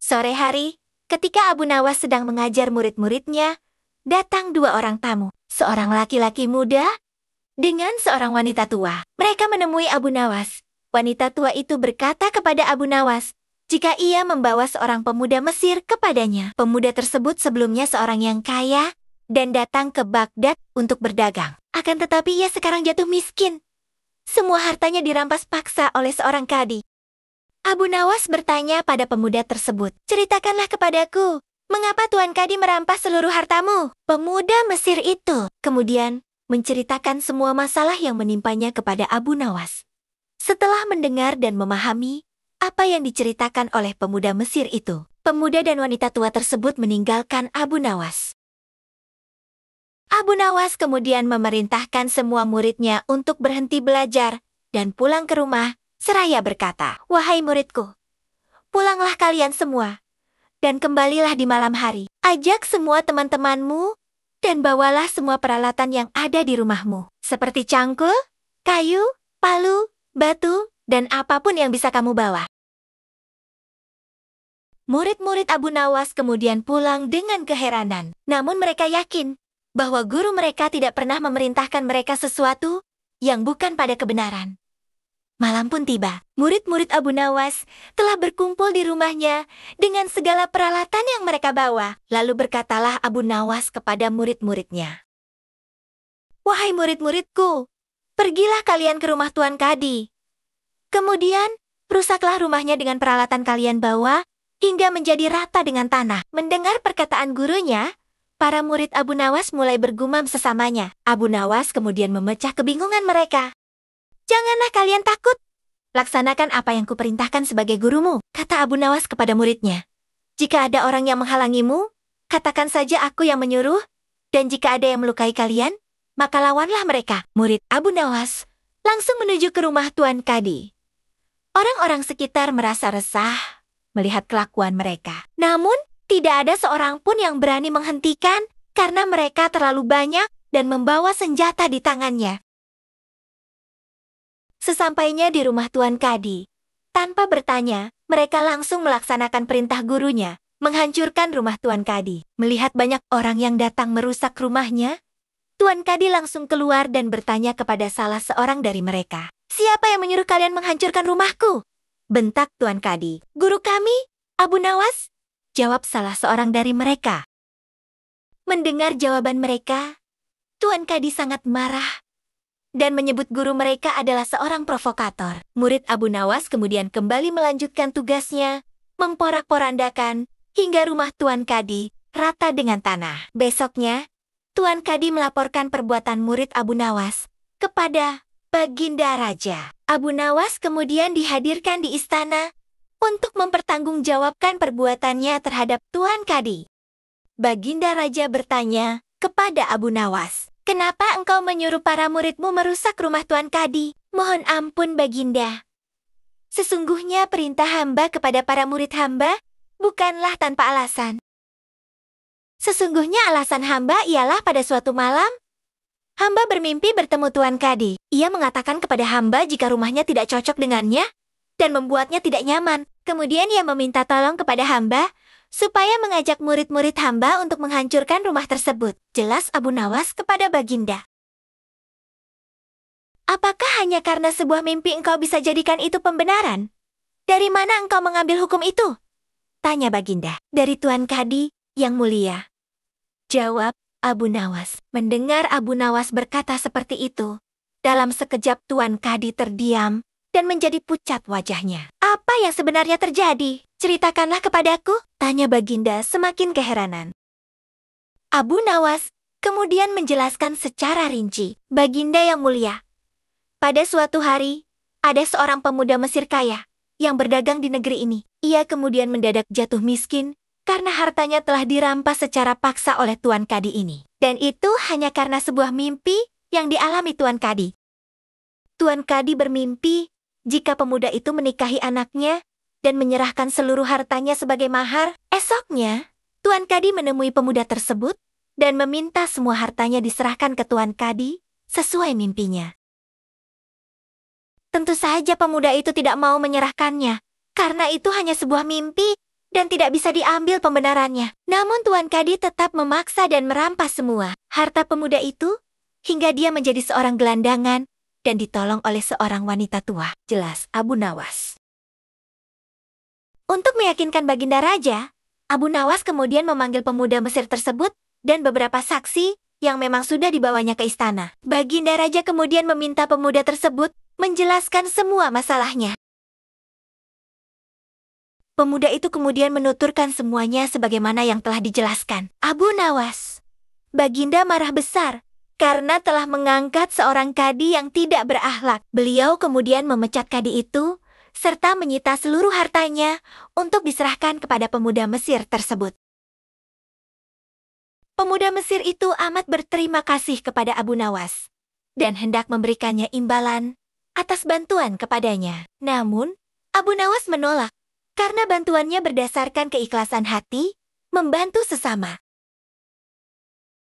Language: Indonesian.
Sore hari, ketika Abu Nawas sedang mengajar murid-muridnya, datang dua orang tamu, seorang laki-laki muda dengan seorang wanita tua. Mereka menemui Abu Nawas. Wanita tua itu berkata kepada Abu Nawas, jika ia membawa seorang pemuda Mesir kepadanya. Pemuda tersebut sebelumnya seorang yang kaya dan datang ke Baghdad untuk berdagang. Akan tetapi ia sekarang jatuh miskin. Semua hartanya dirampas paksa oleh seorang kadi. Abu Nawas bertanya pada pemuda tersebut, ceritakanlah kepadaku, mengapa Tuan Kadi merampas seluruh hartamu? Pemuda Mesir itu kemudian menceritakan semua masalah yang menimpanya kepada Abu Nawas. Setelah mendengar dan memahami apa yang diceritakan oleh pemuda Mesir itu, pemuda dan wanita tua tersebut meninggalkan Abu Nawas. Abu Nawas kemudian memerintahkan semua muridnya untuk berhenti belajar dan pulang ke rumah, seraya berkata, wahai muridku, pulanglah kalian semua, dan kembalilah di malam hari. Ajak semua teman-temanmu, dan bawalah semua peralatan yang ada di rumahmu, seperti cangkul, kayu, palu, batu, dan apapun yang bisa kamu bawa. Murid-murid Abu Nawas kemudian pulang dengan keheranan, namun mereka yakin bahwa guru mereka tidak pernah memerintahkan mereka sesuatu yang bukan pada kebenaran. Malam pun tiba, murid-murid Abu Nawas telah berkumpul di rumahnya dengan segala peralatan yang mereka bawa. Lalu berkatalah Abu Nawas kepada murid-muridnya, wahai murid-muridku, pergilah kalian ke rumah Tuan Kadi. Kemudian, rusaklah rumahnya dengan peralatan kalian bawa hingga menjadi rata dengan tanah. Mendengar perkataan gurunya, para murid Abu Nawas mulai bergumam sesamanya. Abu Nawas kemudian memecah kebingungan mereka. Janganlah kalian takut. Laksanakan apa yang kuperintahkan sebagai gurumu, kata Abu Nawas kepada muridnya. Jika ada orang yang menghalangimu, katakan saja aku yang menyuruh, dan jika ada yang melukai kalian, maka lawanlah mereka. Murid Abu Nawas langsung menuju ke rumah Tuan Kadi. Orang-orang sekitar merasa resah melihat kelakuan mereka. Namun, tidak ada seorang pun yang berani menghentikan karena mereka terlalu banyak dan membawa senjata di tangannya. Sesampainya di rumah Tuan Kadi, tanpa bertanya, mereka langsung melaksanakan perintah gurunya, menghancurkan rumah Tuan Kadi. Melihat banyak orang yang datang merusak rumahnya, Tuan Kadi langsung keluar dan bertanya kepada salah seorang dari mereka. Siapa yang menyuruh kalian menghancurkan rumahku? Bentak Tuan Kadi. Guru kami, Abu Nawas, jawab salah seorang dari mereka. Mendengar jawaban mereka, Tuan Kadi sangat marah dan menyebut guru mereka adalah seorang provokator. Murid Abu Nawas kemudian kembali melanjutkan tugasnya, memporak-porandakan hingga rumah Tuan Kadi rata dengan tanah. Besoknya, Tuan Kadi melaporkan perbuatan murid Abu Nawas kepada Baginda Raja. Abu Nawas kemudian dihadirkan di istana untuk mempertanggungjawabkan perbuatannya terhadap Tuan Kadi. Baginda Raja bertanya kepada Abu Nawas, kenapa engkau menyuruh para muridmu merusak rumah Tuan Kadi? Mohon ampun, Baginda. Sesungguhnya perintah hamba kepada para murid hamba bukanlah tanpa alasan. Sesungguhnya alasan hamba ialah pada suatu malam, hamba bermimpi bertemu Tuan Kadi. Ia mengatakan kepada hamba jika rumahnya tidak cocok dengannya dan membuatnya tidak nyaman. Kemudian ia meminta tolong kepada hamba supaya mengajak murid-murid hamba untuk menghancurkan rumah tersebut. Jelas Abu Nawas kepada Baginda. Apakah hanya karena sebuah mimpi engkau bisa jadikan itu pembenaran? Dari mana engkau mengambil hukum itu? Tanya Baginda. Dari Tuan Kadi yang mulia, jawab Abu Nawas. Mendengar Abu Nawas berkata seperti itu, dalam sekejap Tuan Kadi terdiam dan menjadi pucat wajahnya. Apa yang sebenarnya terjadi? Ceritakanlah kepadaku, tanya Baginda semakin keheranan. Abu Nawas kemudian menjelaskan secara rinci. Baginda yang mulia, pada suatu hari, ada seorang pemuda Mesir kaya yang berdagang di negeri ini. Ia kemudian mendadak jatuh miskin karena hartanya telah dirampas secara paksa oleh Tuan Kadi ini. Dan itu hanya karena sebuah mimpi yang dialami Tuan Kadi. Tuan Kadi bermimpi jika pemuda itu menikahi anaknya dan menyerahkan seluruh hartanya sebagai mahar. Esoknya, Tuan Kadi menemui pemuda tersebut dan meminta semua hartanya diserahkan ke Tuan Kadi sesuai mimpinya. Tentu saja pemuda itu tidak mau menyerahkannya, karena itu hanya sebuah mimpi dan tidak bisa diambil pembenarannya. Namun Tuan Kadi tetap memaksa dan merampas semua harta pemuda itu hingga dia menjadi seorang gelandangan dan ditolong oleh seorang wanita tua. Jelas Abu Nawas. Untuk meyakinkan Baginda Raja, Abu Nawas kemudian memanggil pemuda Mesir tersebut dan beberapa saksi yang memang sudah dibawanya ke istana. Baginda Raja kemudian meminta pemuda tersebut menjelaskan semua masalahnya. Pemuda itu kemudian menuturkan semuanya sebagaimana yang telah dijelaskan. Abu Nawas, Baginda marah besar karena telah mengangkat seorang kadi yang tidak berakhlak. Beliau kemudian memecat kadi itu serta menyita seluruh hartanya untuk diserahkan kepada pemuda Mesir tersebut. Pemuda Mesir itu amat berterima kasih kepada Abu Nawas dan hendak memberikannya imbalan atas bantuan kepadanya. Namun, Abu Nawas menolak karena bantuannya berdasarkan keikhlasan hati membantu sesama.